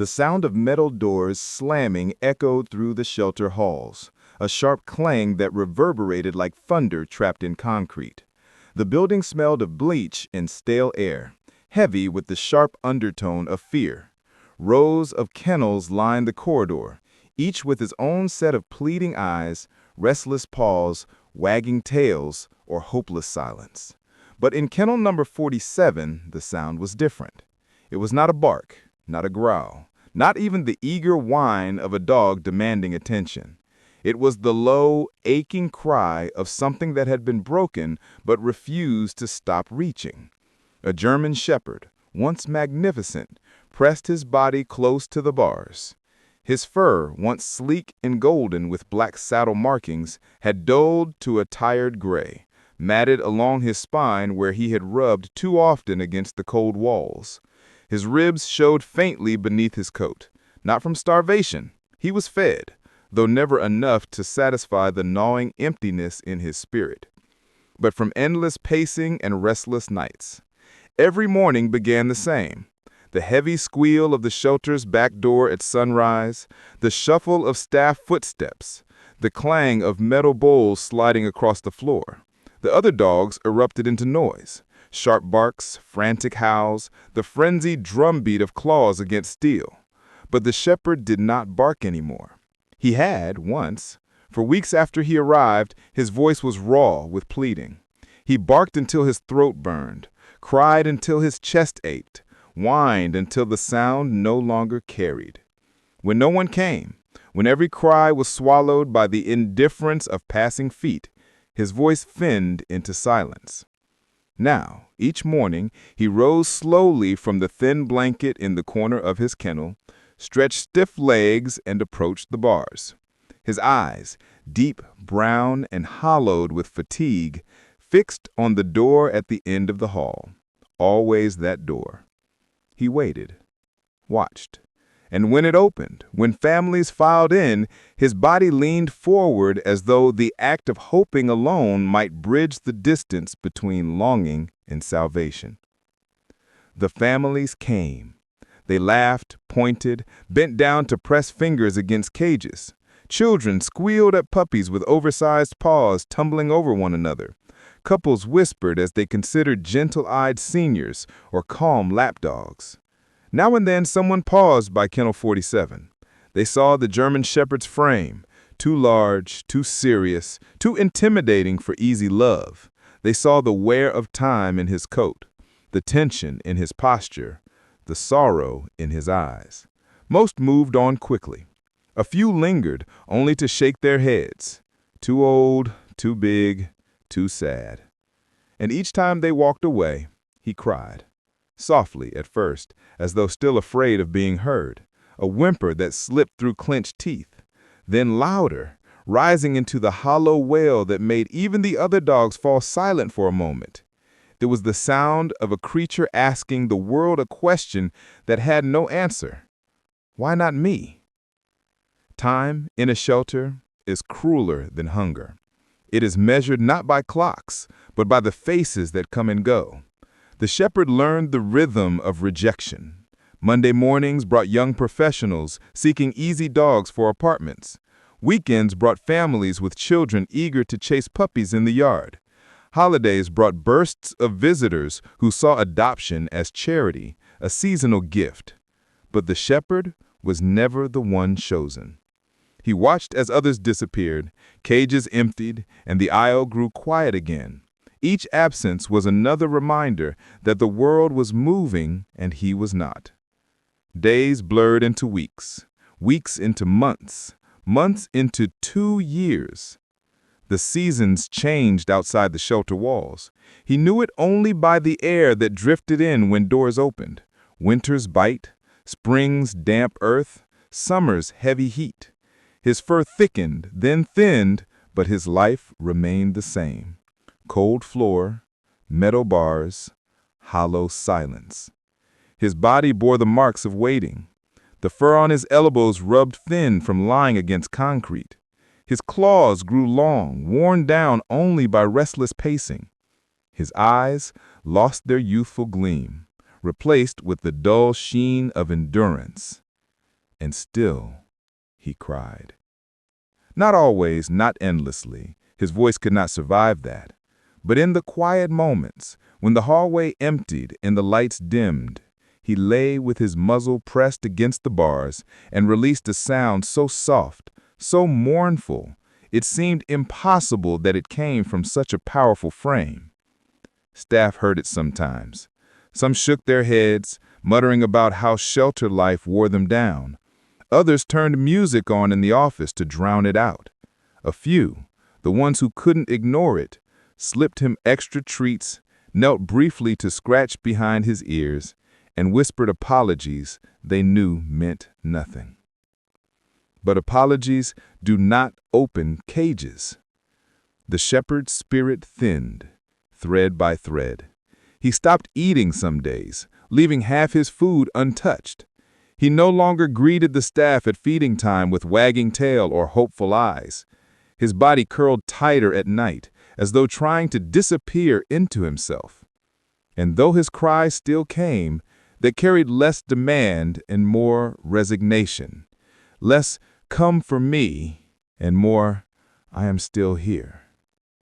The sound of metal doors slamming echoed through the shelter halls, a sharp clang that reverberated like thunder trapped in concrete. The building smelled of bleach and stale air, heavy with the sharp undertone of fear. Rows of kennels lined the corridor, each with its own set of pleading eyes, restless paws, wagging tails, or hopeless silence. But in kennel number 47, the sound was different. It was not a bark, not a growl, not even the eager whine of a dog demanding attention. It was the low, aching cry of something that had been broken but refused to stop reaching. A German shepherd, once magnificent, pressed his body close to the bars. His fur, once sleek and golden with black saddle markings, had dulled to a tired gray, matted along his spine where he had rubbed too often against the cold walls. His ribs showed faintly beneath his coat. Not from starvation. He was fed, though never enough to satisfy the gnawing emptiness in his spirit, but from endless pacing and restless nights. Every morning began the same. The heavy squeal of the shelter's back door at sunrise, the shuffle of staff footsteps, the clang of metal bowls sliding across the floor. The other dogs erupted into noise. Sharp barks, frantic howls, the frenzied drumbeat of claws against steel. But the shepherd did not bark anymore. He had, once. For weeks after he arrived, his voice was raw with pleading. He barked until his throat burned, cried until his chest ached, whined until the sound no longer carried. When no one came, when every cry was swallowed by the indifference of passing feet, his voice thinned into silence. Now, each morning, he rose slowly from the thin blanket in the corner of his kennel, stretched stiff legs, and approached the bars. His eyes, deep brown and hollowed with fatigue, fixed on the door at the end of the hall. Always that door. He waited, watched, and when it opened, when families filed in, his body leaned forward as though the act of hoping alone might bridge the distance between longing and salvation. The families came. They laughed, pointed, bent down to press fingers against cages. Children squealed at puppies with oversized paws tumbling over one another. Couples whispered as they considered gentle-eyed seniors or calm lapdogs. Now and then someone paused by kennel 47. They saw the German shepherd's frame, too large, too serious, too intimidating for easy love. They saw the wear of time in his coat, the tension in his posture, the sorrow in his eyes. Most moved on quickly. A few lingered, only to shake their heads. Too old, too big, too sad. And each time they walked away, he cried. Softly at first, as though still afraid of being heard, a whimper that slipped through clenched teeth. Then louder, rising into the hollow wail that made even the other dogs fall silent for a moment. There was the sound of a creature asking the world a question that had no answer. Why not me? Time in a shelter is crueler than hunger. It is measured not by clocks, but by the faces that come and go. The shepherd learned the rhythm of rejection. Monday mornings brought young professionals seeking easy dogs for apartments. Weekends brought families with children eager to chase puppies in the yard. Holidays brought bursts of visitors who saw adoption as charity, a seasonal gift. But the shepherd was never the one chosen. He watched as others disappeared, cages emptied, and the aisle grew quiet again. Each absence was another reminder that the world was moving and he was not. Days blurred into weeks, weeks into months, months into 2 years. The seasons changed outside the shelter walls. He knew it only by the air that drifted in when doors opened. Winter's bite, spring's damp earth, summer's heavy heat. His fur thickened, then thinned, but his life remained the same. Cold floor, metal bars, hollow silence. His body bore the marks of waiting. The fur on his elbows rubbed thin from lying against concrete. His claws grew long, worn down only by restless pacing. His eyes lost their youthful gleam, replaced with the dull sheen of endurance. and still, he cried. Not always, not endlessly. His voice could not survive that. But in the quiet moments, when the hallway emptied and the lights dimmed, he lay with his muzzle pressed against the bars and released a sound so soft, so mournful, it seemed impossible that it came from such a powerful frame. Staff heard it sometimes. Some shook their heads, muttering about how shelter life wore them down. Others turned music on in the office to drown it out. A few, the ones who couldn't ignore it, slipped him extra treats, knelt briefly to scratch behind his ears, and whispered apologies they knew meant nothing. But apologies do not open cages. The shepherd's spirit thinned, thread by thread. He stopped eating some days, leaving half his food untouched. He no longer greeted the staff at feeding time with wagging tail or hopeful eyes. His body curled tighter at night, as though trying to disappear into himself. And though his cries still came, they carried less demand and more resignation. Less "come for me" and more "I am still here."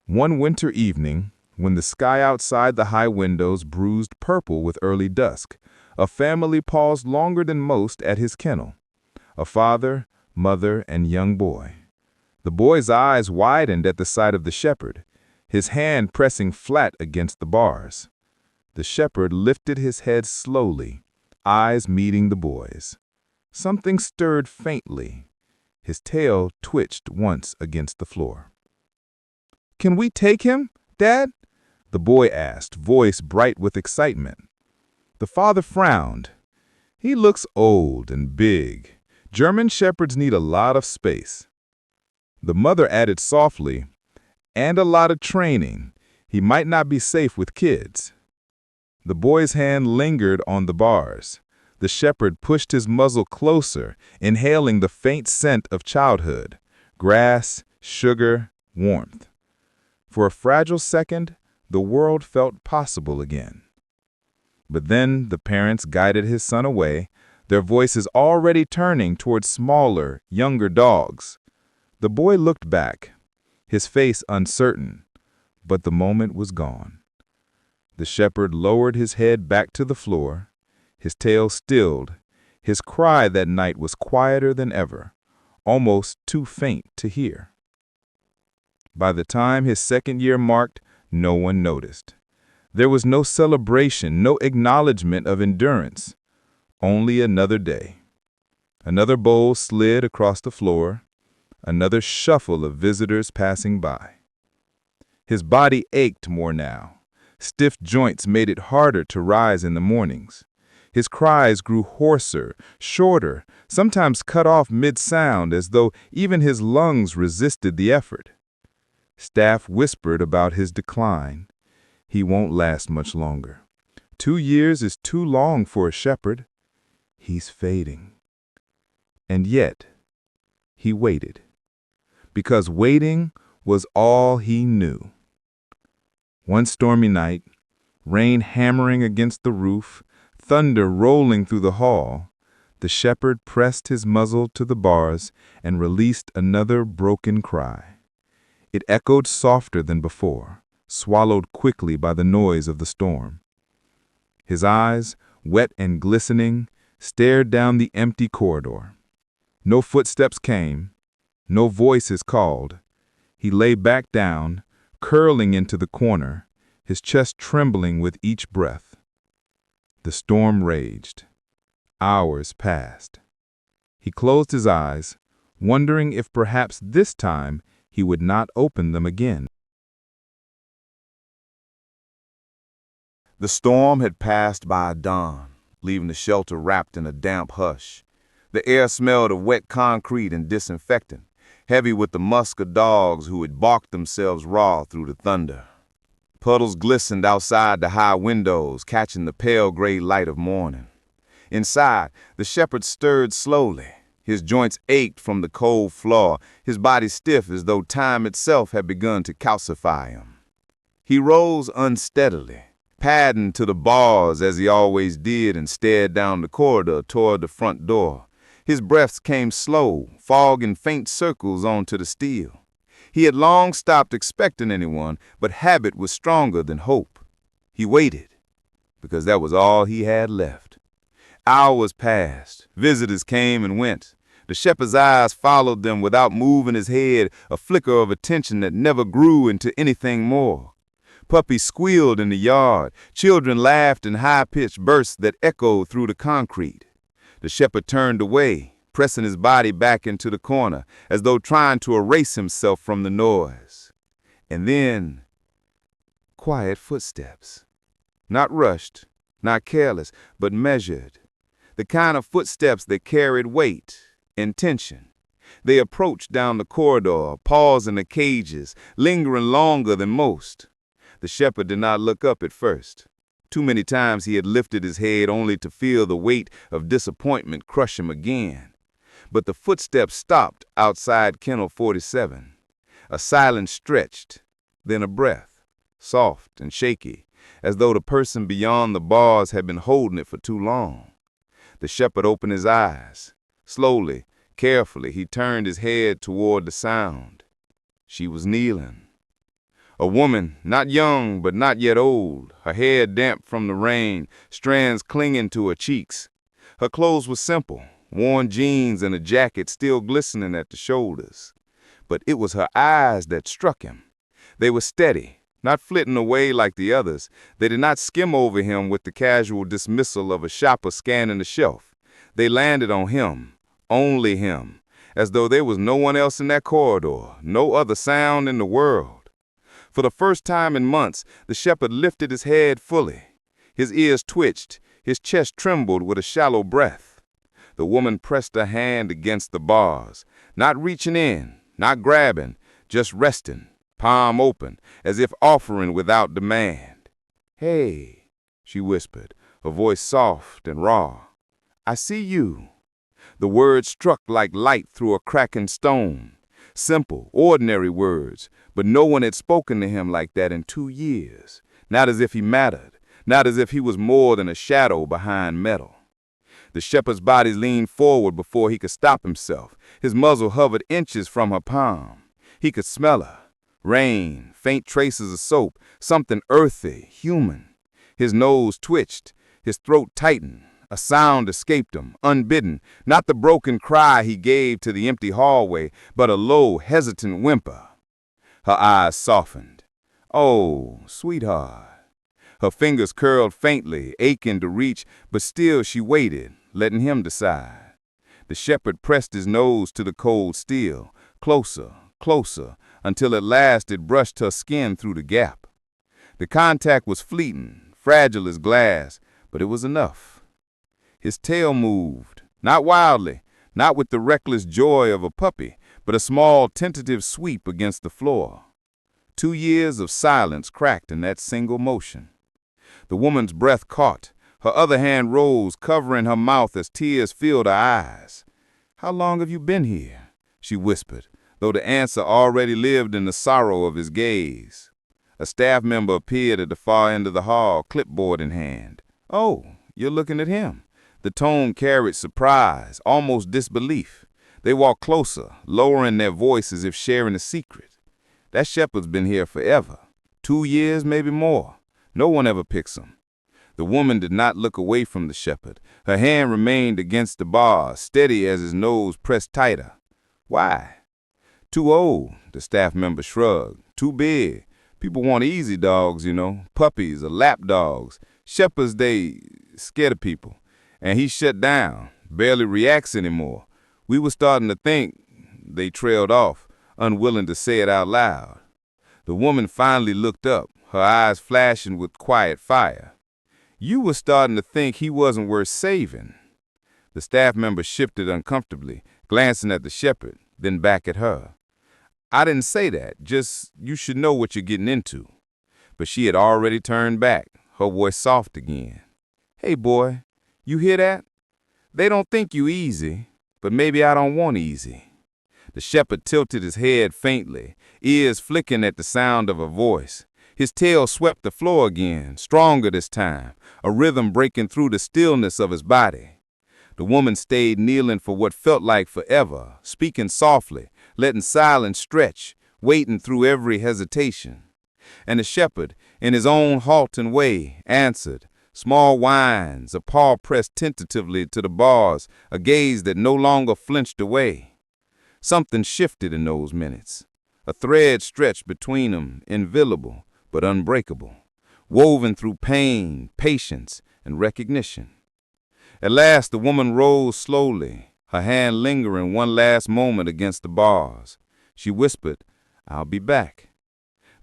One winter evening, when the sky outside the high windows bruised purple with early dusk, a family paused longer than most at his kennel. A father, mother, and young boy. The boy's eyes widened at the sight of the shepherd, his hand pressing flat against the bars. The shepherd lifted his head slowly, eyes meeting the boy's. Something stirred faintly. His tail twitched once against the floor. "Can we take him, Dad?" the boy asked, voice bright with excitement. The father frowned. "He looks old and big. German shepherds need a lot of space." The mother added softly, "And a lot of training. He might not be safe with kids." The boy's hand lingered on the bars. The shepherd pushed his muzzle closer, inhaling the faint scent of childhood, grass, sugar, warmth. For a fragile second, the world felt possible again. But then the parents guided his son away, their voices already turning toward smaller, younger dogs. The boy looked back, his face uncertain, but the moment was gone. The shepherd lowered his head back to the floor, his tail stilled. His cry that night was quieter than ever, almost too faint to hear. By the time his second year marked, no one noticed. There was no celebration, no acknowledgement of endurance. Only another day. Another bowl slid across the floor, another shuffle of visitors passing by. His body ached more now. Stiff joints made it harder to rise in the mornings. His cries grew hoarser, shorter, sometimes cut off mid-sound as though even his lungs resisted the effort. Staff whispered about his decline. He won't last much longer. 2 years is too long for a shepherd. He's fading. And yet, he waited. Because waiting was all he knew. One stormy night, rain hammering against the roof, thunder rolling through the hall, the shepherd pressed his muzzle to the bars and released another broken cry. It echoed softer than before, swallowed quickly by the noise of the storm. His eyes, wet and glistening, stared down the empty corridor. No footsteps came, no voices called. He lay back down, curling into the corner, his chest trembling with each breath. The storm raged. Hours passed. He closed his eyes, wondering if perhaps this time he would not open them again. The storm had passed by dawn, leaving the shelter wrapped in a damp hush. The air smelled of wet concrete and disinfectant, heavy with the musk of dogs who had barked themselves raw through the thunder. Puddles glistened outside the high windows, catching the pale gray light of morning. Inside, the shepherd stirred slowly. His joints ached from the cold floor, his body stiff as though time itself had begun to calcify him. He rose unsteadily, padding to the bars as he always did, and stared down the corridor toward the front door. His breaths came slow, fog in faint circles onto the steel. He had long stopped expecting anyone, but habit was stronger than hope. He waited, because that was all he had left. Hours passed. Visitors came and went. The shepherd's eyes followed them without moving his head, a flicker of attention that never grew into anything more. Puppies squealed in the yard. Children laughed in high-pitched bursts that echoed through the concrete. The shepherd turned away, pressing his body back into the corner, as though trying to erase himself from the noise. And then, quiet footsteps. Not rushed, not careless, but measured. The kind of footsteps that carried weight, intention. They approached down the corridor, paws in the cages, lingering longer than most. The shepherd did not look up at first. Too many times he had lifted his head only to feel the weight of disappointment crush him again. But the footsteps stopped outside Kennel 47. A silence stretched, then a breath, soft and shaky, as though the person beyond the bars had been holding it for too long. The shepherd opened his eyes. Slowly, carefully, he turned his head toward the sound. She was kneeling. A woman, not young but not yet old, her hair damp from the rain, strands clinging to her cheeks. Her clothes were simple, worn jeans and a jacket still glistening at the shoulders. But it was her eyes that struck him. They were steady, not flitting away like the others. They did not skim over him with the casual dismissal of a shopper scanning the shelf. They landed on him, only him, as though there was no one else in that corridor, no other sound in the world. For the first time in months, the shepherd lifted his head fully. His ears twitched, his chest trembled with a shallow breath. The woman pressed her hand against the bars, not reaching in, not grabbing, just resting, palm open, as if offering without demand. "Hey," she whispered, her voice soft and raw. "I see you." The words struck like light through a cracking stone. Simple, ordinary words, but no one had spoken to him like that in 2 years. Not as if he mattered, not as if he was more than a shadow behind metal. The shepherd's body leaned forward before he could stop himself. His muzzle hovered inches from her palm. He could smell her. Rain, faint traces of soap, something earthy, human. His nose twitched, his throat tightened. A sound escaped him, unbidden, not the broken cry he gave to the empty hallway, but a low, hesitant whimper. Her eyes softened. "Oh, sweetheart." Her fingers curled faintly, aching to reach, but still she waited, letting him decide. The shepherd pressed his nose to the cold steel, closer, closer, until at last it brushed her skin through the gap. The contact was fleeting, fragile as glass, but it was enough. His tail moved, not wildly, not with the reckless joy of a puppy, but a small tentative sweep against the floor. 2 years of silence cracked in that single motion. The woman's breath caught. Her other hand rose, covering her mouth as tears filled her eyes. "How long have you been here?" she whispered, though the answer already lived in the sorrow of his gaze. A staff member appeared at the far end of the hall, clipboard in hand. "Oh, you're looking at him." The tone carried surprise, almost disbelief. They walked closer, lowering their voice as if sharing a secret. "That shepherd's been here forever. 2 years, maybe more. No one ever picks him." The woman did not look away from the shepherd. Her hand remained against the bar, steady as his nose pressed tighter. "Why?" "Too old," the staff member shrugged. "Too big. People want easy dogs, you know, puppies or lap dogs. Shepherds, they scared of people. And he shut down, barely reacts anymore. We were starting to think," they trailed off, unwilling to say it out loud. The woman finally looked up, her eyes flashing with quiet fire. "You were starting to think he wasn't worth saving." The staff member shifted uncomfortably, glancing at the shepherd, then back at her. "I didn't say that, just you should know what you're getting into." But she had already turned back, her voice soft again. "Hey, boy. You hear that? They don't think you easy, but maybe I don't want easy." The shepherd tilted his head faintly, ears flicking at the sound of her voice. His tail swept the floor again, stronger this time, a rhythm breaking through the stillness of his body. The woman stayed kneeling for what felt like forever, speaking softly, letting silence stretch, waiting through every hesitation. And the shepherd, in his own halting way, answered, small whines, a paw pressed tentatively to the bars, a gaze that no longer flinched away. Something shifted in those minutes. A thread stretched between them, invisible but unbreakable, woven through pain, patience, and recognition. At last the woman rose slowly, her hand lingering one last moment against the bars. She whispered, "I'll be back."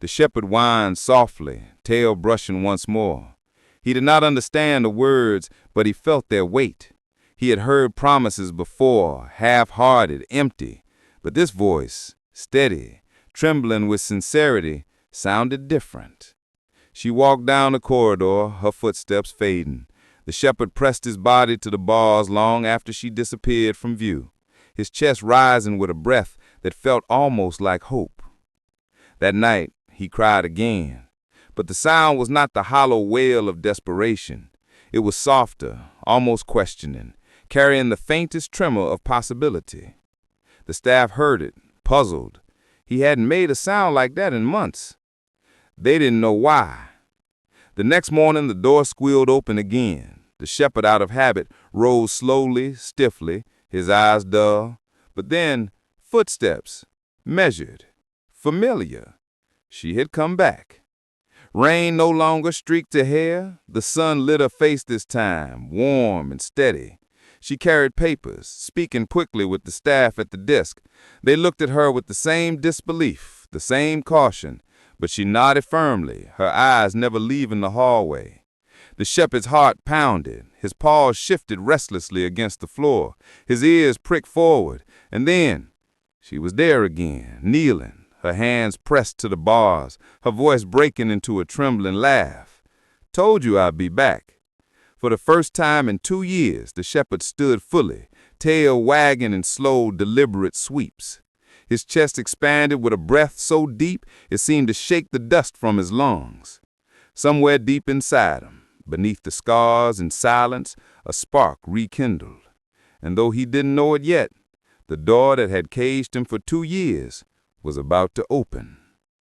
The shepherd whined softly, tail brushing once more. He did not understand the words, but he felt their weight. He had heard promises before, half-hearted, empty, but this voice, steady, trembling with sincerity, sounded different. She walked down the corridor, her footsteps fading. The shepherd pressed his body to the bars long after she disappeared from view, his chest rising with a breath that felt almost like hope. That night, he cried again, but the sound was not the hollow wail of desperation. It was softer, almost questioning, carrying the faintest tremor of possibility. The staff heard it, puzzled. He hadn't made a sound like that in months. They didn't know why. The next morning, the door squealed open again. The shepherd, out of habit, rose slowly, stiffly, his eyes dull. But then, footsteps, measured, familiar. She had come back. Rain no longer streaked her hair. The sun lit her face this time, warm and steady. She carried papers, speaking quickly with the staff at the desk. They looked at her with the same disbelief, the same caution, but she nodded firmly, her eyes never leaving the hallway. The shepherd's heart pounded, his paws shifted restlessly against the floor, his ears pricked forward, and then she was there again, kneeling, her hands pressed to the bars, her voice breaking into a trembling laugh. "Told you I'd be back." For the first time in 2 years, the shepherd stood fully, tail wagging in slow, deliberate sweeps. His chest expanded with a breath so deep it seemed to shake the dust from his lungs. Somewhere deep inside him, beneath the scars and silence, a spark rekindled. And though he didn't know it yet, the door that had caged him for 2 years was about to open.